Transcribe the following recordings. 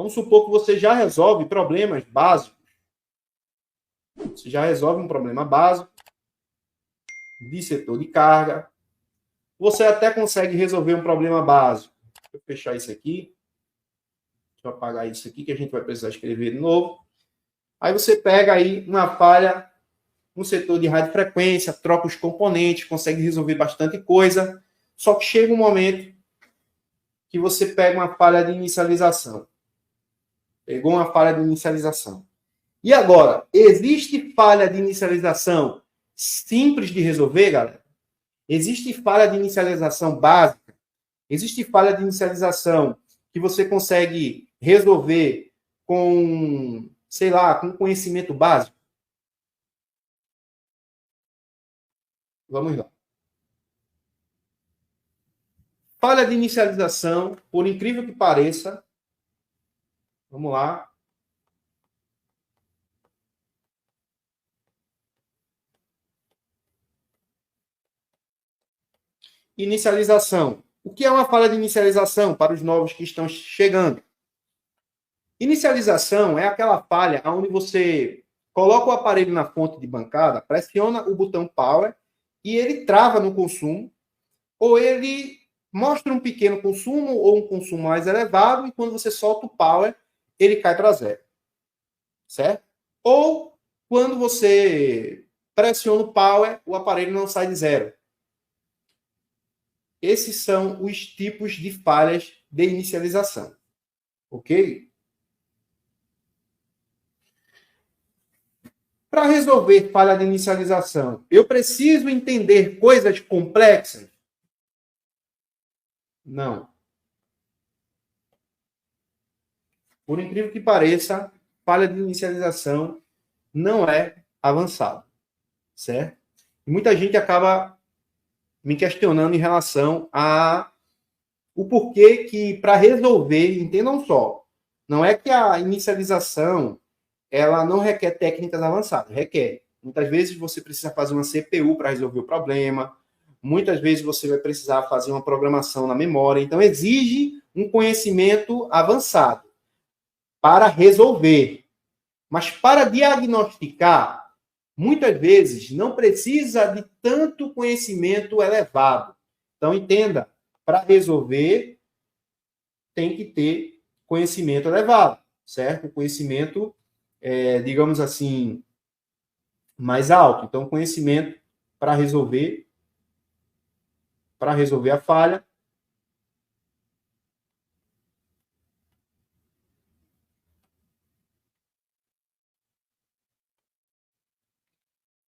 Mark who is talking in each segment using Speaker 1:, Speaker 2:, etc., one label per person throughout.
Speaker 1: Vamos supor que você já resolve problemas básicos. Você já resolve um problema básico de setor de carga. Você até consegue resolver um problema básico. Deixa eu fechar isso aqui. Deixa eu apagar isso aqui, que a gente vai precisar escrever de novo. Aí você pega aí uma falha no setor de radiofrequência, troca os componentes, consegue resolver bastante coisa. Só que chega um momento que você pega uma falha de inicialização. Pegou uma falha de inicialização. E agora, existe falha de inicialização simples de resolver, galera? Existe falha de inicialização básica? Existe falha de inicialização que você consegue resolver com, sei lá, com conhecimento básico? Vamos lá. Falha de inicialização, por incrível que pareça, vamos lá. Inicialização. O que é uma falha de inicialização para os novos que estão chegando? Inicialização é aquela falha onde você coloca o aparelho na fonte de bancada, pressiona o botão power e ele trava no consumo, ou ele mostra um pequeno consumo ou um consumo mais elevado, e quando você solta o power, ele cai para zero. Certo? Ou quando você pressiona o power, o aparelho não sai de zero. Esses são os tipos de falhas de inicialização. Ok? Para resolver falha de inicialização, eu preciso entender coisas complexas? Não. Por incrível que pareça, falha de inicialização não é avançada. Certo? E muita gente acaba me questionando em relação a o porquê que, para resolver, entendam só, não é que a inicialização ela não requer técnicas avançadas, requer. Muitas vezes você precisa fazer uma CPU para resolver o problema, muitas vezes você vai precisar fazer uma programação na memória, então exige um conhecimento avançado para resolver. Mas para diagnosticar, muitas vezes não precisa de tanto conhecimento elevado. Então, entenda, para resolver, tem que ter conhecimento elevado, certo? Conhecimento, digamos assim, mais alto. Então, conhecimento para resolver a falha.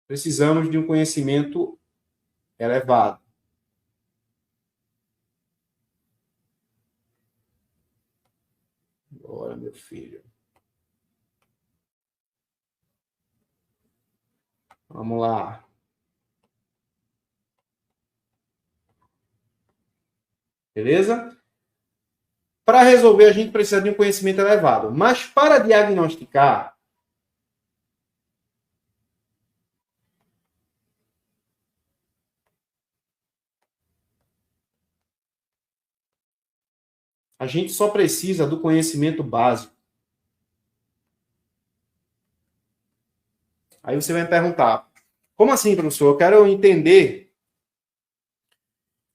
Speaker 1: Precisamos de um conhecimento elevado. Bora, meu filho. Vamos lá. Beleza? Para resolver, a gente precisa de um conhecimento elevado. Mas para diagnosticar, a gente só precisa do conhecimento básico. Aí você vai me perguntar, como assim, professor? Eu quero entender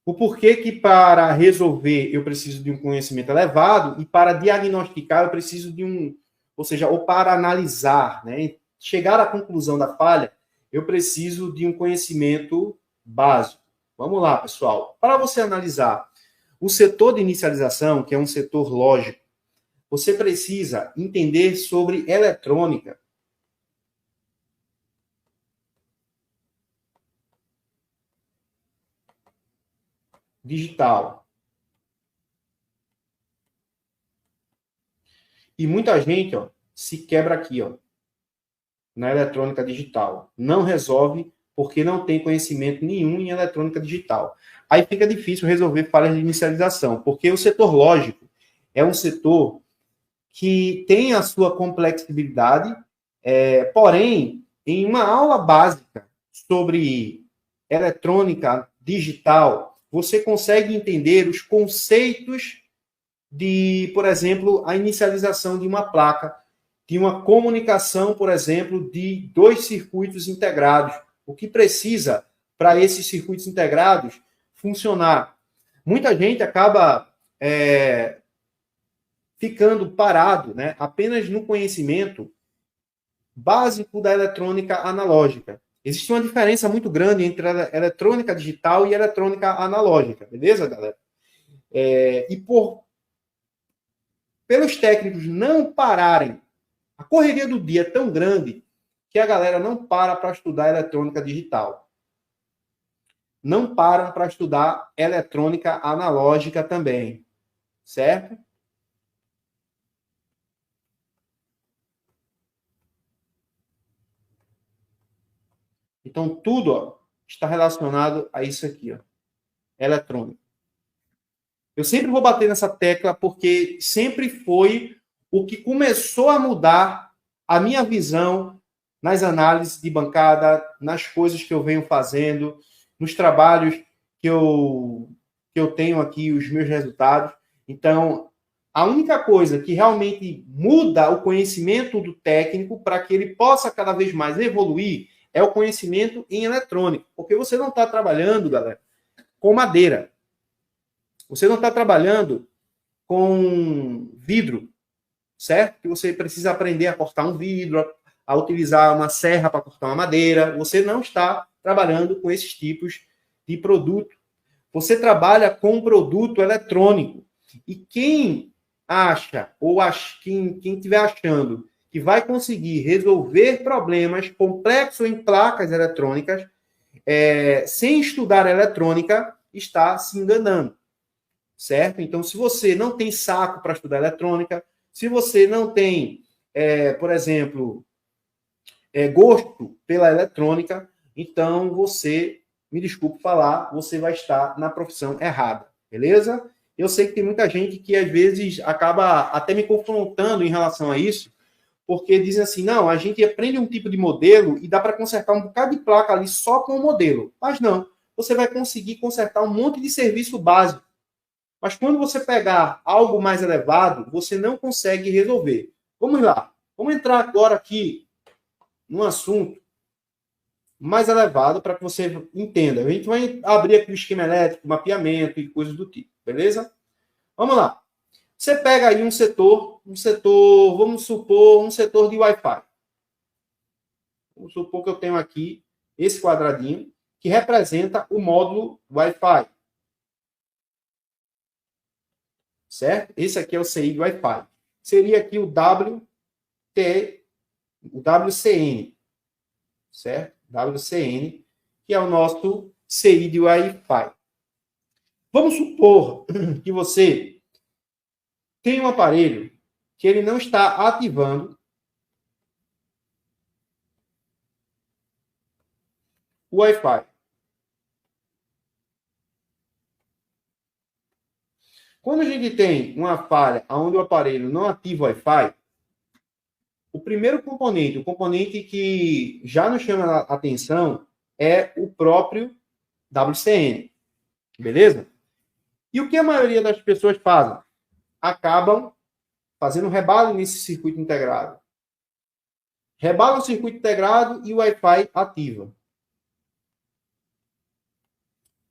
Speaker 1: o porquê que para resolver eu preciso de um conhecimento elevado e para diagnosticar eu preciso de um, ou seja, ou para analisar, né, chegar à conclusão da falha, eu preciso de um conhecimento básico. Vamos lá, pessoal. Para você analisar o setor de inicialização, que é um setor lógico, você precisa entender sobre eletrônica. Digital. E muita gente, ó, se quebra aqui, ó, na eletrônica digital. Não resolve porque não tem conhecimento nenhum em eletrônica digital. Aí fica difícil resolver falhas de inicialização, porque o setor lógico é um setor que tem a sua complexibilidade, porém, em uma aula básica sobre eletrônica digital, você consegue entender os conceitos de, por exemplo, a inicialização de uma placa, de uma comunicação, por exemplo, de dois circuitos integrados. O que precisa para esses circuitos integrados funcionar? Muita gente acaba ficando parado, né, apenas no conhecimento básico da eletrônica analógica. Existe uma diferença muito grande entre a eletrônica digital e a eletrônica analógica, beleza, galera? E pelos técnicos não pararem, a correria do dia é tão grande que a galera não para estudar eletrônica digital. Não param para estudar eletrônica analógica também, certo? Então, tudo está relacionado a isso aqui, eletrônica. Eu sempre vou bater nessa tecla porque sempre foi o que começou a mudar a minha visão nas análises de bancada, nas coisas que eu venho fazendo, nos trabalhos que eu tenho aqui, os meus resultados. Então, a única coisa que realmente muda o conhecimento do técnico para que ele possa cada vez mais evoluir é o conhecimento em eletrônica. Porque você não está trabalhando, galera, com madeira. Você não está trabalhando com vidro, certo? Que você precisa aprender a cortar um vidro, a utilizar uma serra para cortar uma madeira. Você não está trabalhando com esses tipos de produto. Você trabalha com um produto eletrônico. E quem acha, ou quem estiver achando que vai conseguir resolver problemas complexos em placas eletrônicas, sem estudar eletrônica, está se enganando. Certo? Então, se você não tem saco para estudar eletrônica, se você não tem, por exemplo, gosto pela eletrônica, então você, me desculpe falar, você vai estar na profissão errada, beleza? Eu sei que tem muita gente que às vezes acaba até me confrontando em relação a isso, porque dizem assim, não, a gente aprende um tipo de modelo e dá para consertar um bocado de placa ali só com o modelo. Mas não, você vai conseguir consertar um monte de serviço básico. Mas quando você pegar algo mais elevado, você não consegue resolver. Vamos lá. Vamos entrar agora aqui num assunto mais elevado para que você entenda. A gente vai abrir aqui o esquema elétrico, mapeamento e coisas do tipo, beleza? Vamos lá. Você pega aí um setor, vamos supor, um setor de Wi-Fi. Vamos supor que eu tenho aqui esse quadradinho que representa o módulo Wi-Fi. Certo? Esse aqui é o CI do Wi-Fi. Seria aqui o WCN, certo? WCN, que é o nosso CI de Wi-Fi. Vamos supor que você tem um aparelho que ele não está ativando o Wi-Fi. Quando a gente tem uma falha onde o aparelho não ativa o Wi-Fi, o primeiro componente, o componente que já nos chama a atenção, é o próprio WCN. Beleza? E o que a maioria das pessoas fazem? Acabam fazendo rebalo nesse circuito integrado. Rebala o circuito integrado e o Wi-Fi ativa.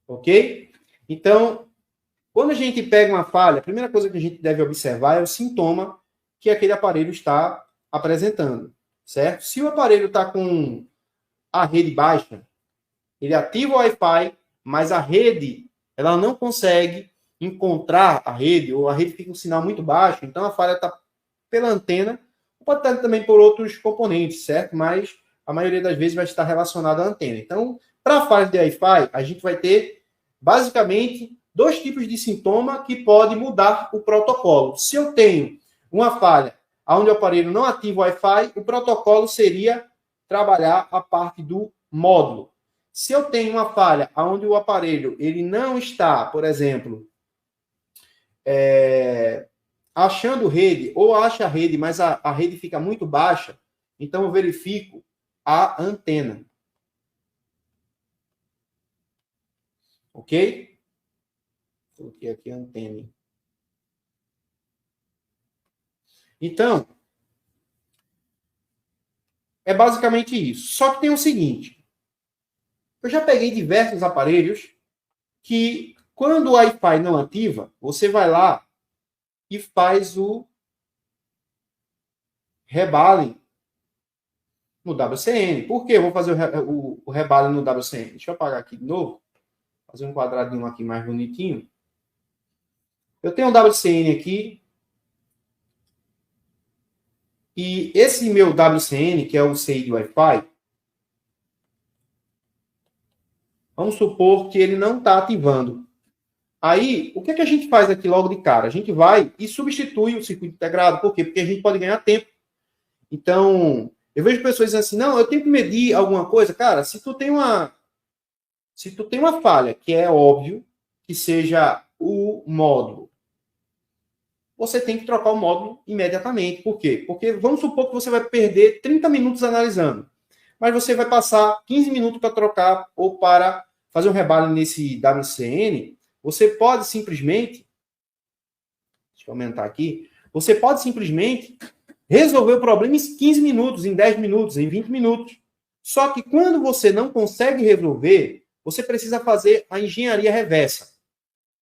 Speaker 1: Ok? Então, quando a gente pega uma falha, a primeira coisa que a gente deve observar é o sintoma que aquele aparelho está apresentando. Certo? Se o aparelho está com a rede baixa, ele ativa o Wi-Fi, mas a rede ela não consegue encontrar a rede, ou a rede fica um sinal muito baixo, então a falha está pela antena, pode estar também por outros componentes, certo? Mas a maioria das vezes vai estar relacionada à antena. Então, para a falha de Wi-Fi, a gente vai ter basicamente dois tipos de sintoma que pode mudar o protocolo. Se eu tenho uma falha onde o aparelho não ativa o Wi-Fi, o protocolo seria trabalhar a parte do módulo. Se eu tenho uma falha onde o aparelho ele não está, por exemplo, achando rede, ou acha a rede, mas a rede fica muito baixa, então eu verifico a antena. Ok? Coloquei aqui a antena. Então, é basicamente isso. Só que tem o seguinte, eu já peguei diversos aparelhos que, quando o Wi-Fi não ativa, você vai lá e faz o rebalem no WCN. Por que eu vou fazer o rebalem no WCN? Deixa eu apagar aqui de novo. Fazer um quadradinho aqui mais bonitinho. Eu tenho um WCN aqui. E esse meu WCN, que é o CI de Wi-Fi, vamos supor que ele não está ativando. Aí, o que, que a gente faz aqui logo de cara? A gente vai e substitui o circuito integrado. Por quê? Porque a gente pode ganhar tempo. Então, eu vejo pessoas dizendo assim, não, eu tenho que medir alguma coisa. Cara, se tu tem uma falha, que é óbvio que seja o módulo, você tem que trocar o módulo imediatamente. Por quê? Porque vamos supor que você vai perder 30 minutos analisando, mas você vai passar 15 minutos para trocar ou para fazer um rebalho nesse WCN, você pode simplesmente, deixa eu aumentar aqui, você pode simplesmente resolver o problema em 15 minutos, em 10 minutos, em 20 minutos. Só que quando você não consegue resolver, você precisa fazer a engenharia reversa.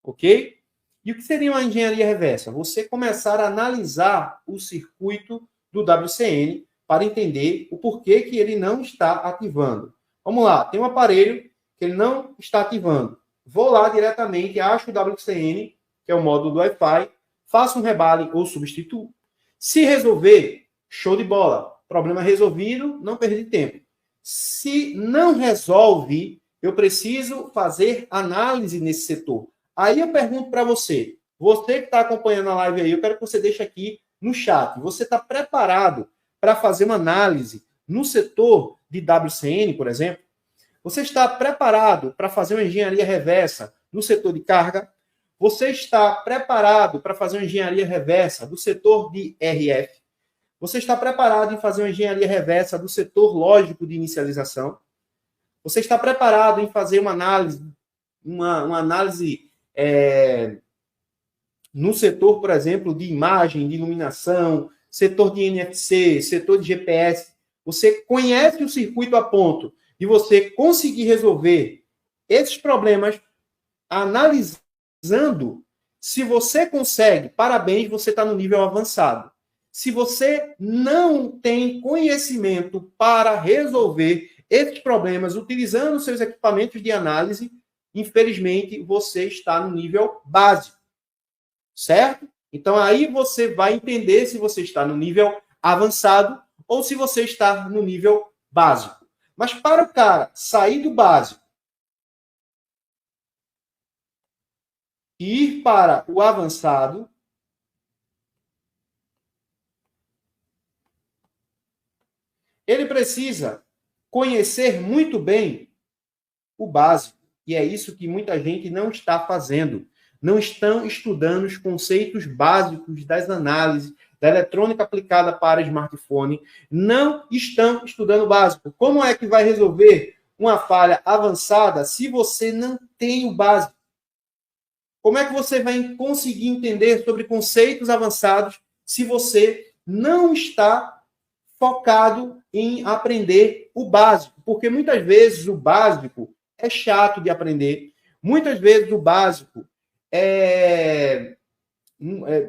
Speaker 1: Ok? E o que seria uma engenharia reversa? Você começar a analisar o circuito do WCN para entender o porquê que ele não está ativando. Vamos lá, tem um aparelho que ele não está ativando. Vou lá diretamente, acho o WCN, que é o módulo do Wi-Fi, faço um rebale ou substituo. Se resolver, show de bola. Problema resolvido, não perdi tempo. Se não resolve, eu preciso fazer análise nesse setor. Aí eu pergunto para você, você que está acompanhando a live aí, eu quero que você deixe aqui no chat. Você está preparado para fazer uma análise no setor de WCN, por exemplo? Você está preparado para fazer uma engenharia reversa no setor de carga? Você está preparado para fazer uma engenharia reversa do setor de RF? Você está preparado em fazer uma engenharia reversa do setor lógico de inicialização? Você está preparado em fazer uma análise, no setor, por exemplo, de imagem, de iluminação, setor de NFC, setor de GPS? Você conhece o circuito a ponto de você conseguir resolver esses problemas analisando? Se você consegue, parabéns, você está no nível avançado. Se você não tem conhecimento para resolver esses problemas utilizando seus equipamentos de análise, infelizmente, você está no nível básico. Certo? Então, aí você vai entender se você está no nível avançado ou se você está no nível básico. Mas para o cara sair do básico e ir para o avançado, ele precisa conhecer muito bem o básico. E é isso que muita gente não está fazendo. Não estão estudando os conceitos básicos das análises, da eletrônica aplicada para smartphone. Não estão estudando o básico. Como é que vai resolver uma falha avançada se você não tem o básico? Como é que você vai conseguir entender sobre conceitos avançados se você não está focado em aprender o básico? Porque muitas vezes o básico é chato de aprender. Muitas vezes o básico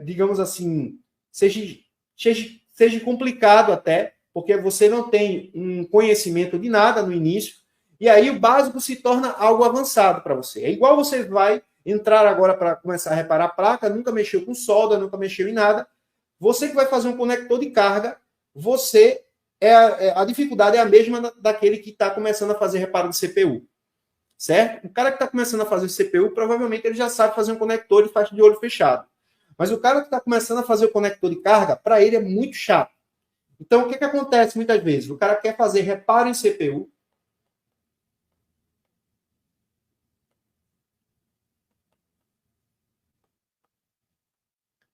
Speaker 1: digamos assim, seja complicado até, porque você não tem um conhecimento de nada no início, e aí o básico se torna algo avançado para você. É igual você vai entrar agora para começar a reparar a placa, nunca mexeu com solda, nunca mexeu em nada. Você que vai fazer um conector de carga, a dificuldade é a mesma daquele que está começando a fazer reparo de CPU. Certo? O cara que está começando a fazer o CPU, provavelmente ele já sabe fazer um conector e faz de olho fechado. Mas o cara que está começando a fazer o conector de carga, para ele é muito chato. Então, o que acontece muitas vezes? O cara quer fazer reparo em CPU,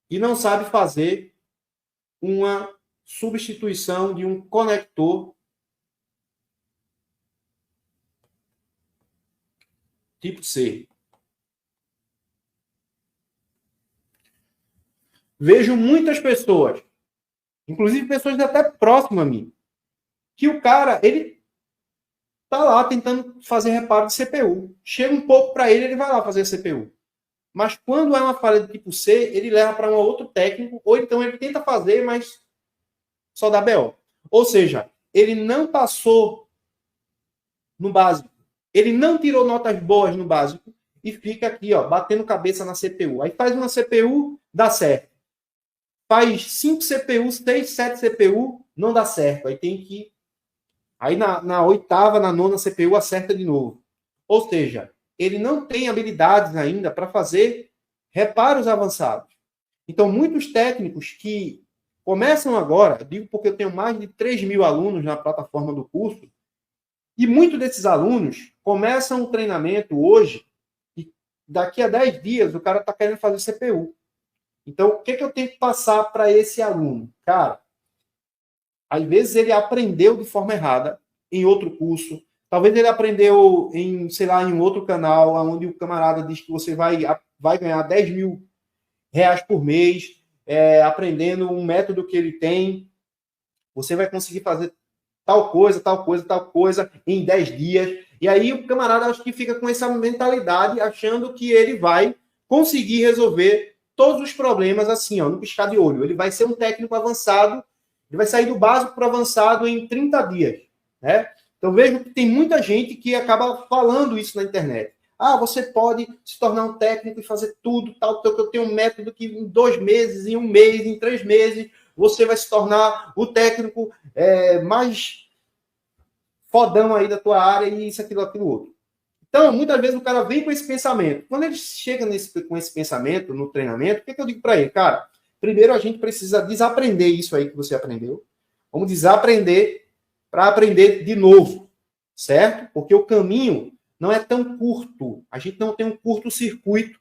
Speaker 1: e não sabe fazer uma substituição de um conector tipo C. Vejo muitas pessoas inclusive pessoas até próximas a mim, que o cara, ele tá lá tentando fazer reparo de CPU. Chega um pouco para ele, ele vai lá fazer a CPU. Mas quando é uma falha do tipo C, ele leva para um outro técnico, ou então ele tenta fazer, mas só dá BO. Ou seja, ele não passou no básico. Ele não tirou notas boas no básico e fica aqui, ó, batendo cabeça na CPU. Aí faz uma CPU, dá certo. Faz 5 CPU, 6, 7 CPU, não dá certo. Aí tem que. Aí na oitava, na nona CPU, acerta de novo. Ou seja, ele não tem habilidades ainda para fazer reparos avançados. Então, muitos técnicos que começam agora, digo porque eu tenho mais de 3.000 alunos na plataforma do curso, e muitos desses alunos começam o treinamento hoje, e daqui a 10 dias o cara está querendo fazer CPU. Então, o que eu tenho que passar para esse aluno? Cara, às vezes ele aprendeu de forma errada em outro curso, talvez ele aprendeu em, sei lá, em um outro canal, onde o camarada diz que você vai ganhar 10 mil reais por mês, aprendendo um método que ele tem, você vai conseguir fazer tal coisa, tal coisa, tal coisa em 10 dias. E aí o camarada acho que fica com essa mentalidade, achando que ele vai conseguir resolver todos os problemas assim, ó, no piscar de olho. Ele vai ser um técnico avançado, ele vai sair do básico para o avançado em 30 dias, né? Então vejo que tem muita gente que acaba falando isso na internet. Ah, você pode se tornar um técnico e fazer tudo, tal, que eu tenho um método que em 2 meses, em 1 mês, em 3 meses, você vai se tornar o técnico mais fodão aí da tua área e isso, aquilo, outro. Então, muitas vezes o cara vem com esse pensamento. Quando ele chega com esse pensamento no treinamento, o que eu digo para ele? Cara, primeiro a gente precisa desaprender isso aí que você aprendeu. Vamos desaprender para aprender de novo, certo? Porque o caminho não é tão curto. A gente não tem um curto-circuito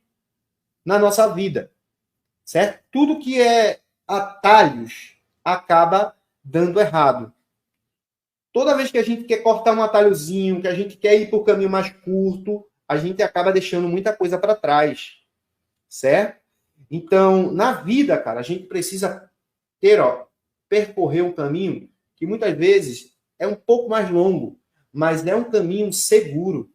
Speaker 1: na nossa vida, certo? Tudo que é atalhos acaba dando errado. Toda vez que a gente quer cortar um atalhozinho, que a gente quer ir para o caminho mais curto, a gente acaba deixando muita coisa para trás, certo? Então, na vida, cara, a gente precisa percorrer um caminho que muitas vezes é um pouco mais longo, mas é um caminho seguro.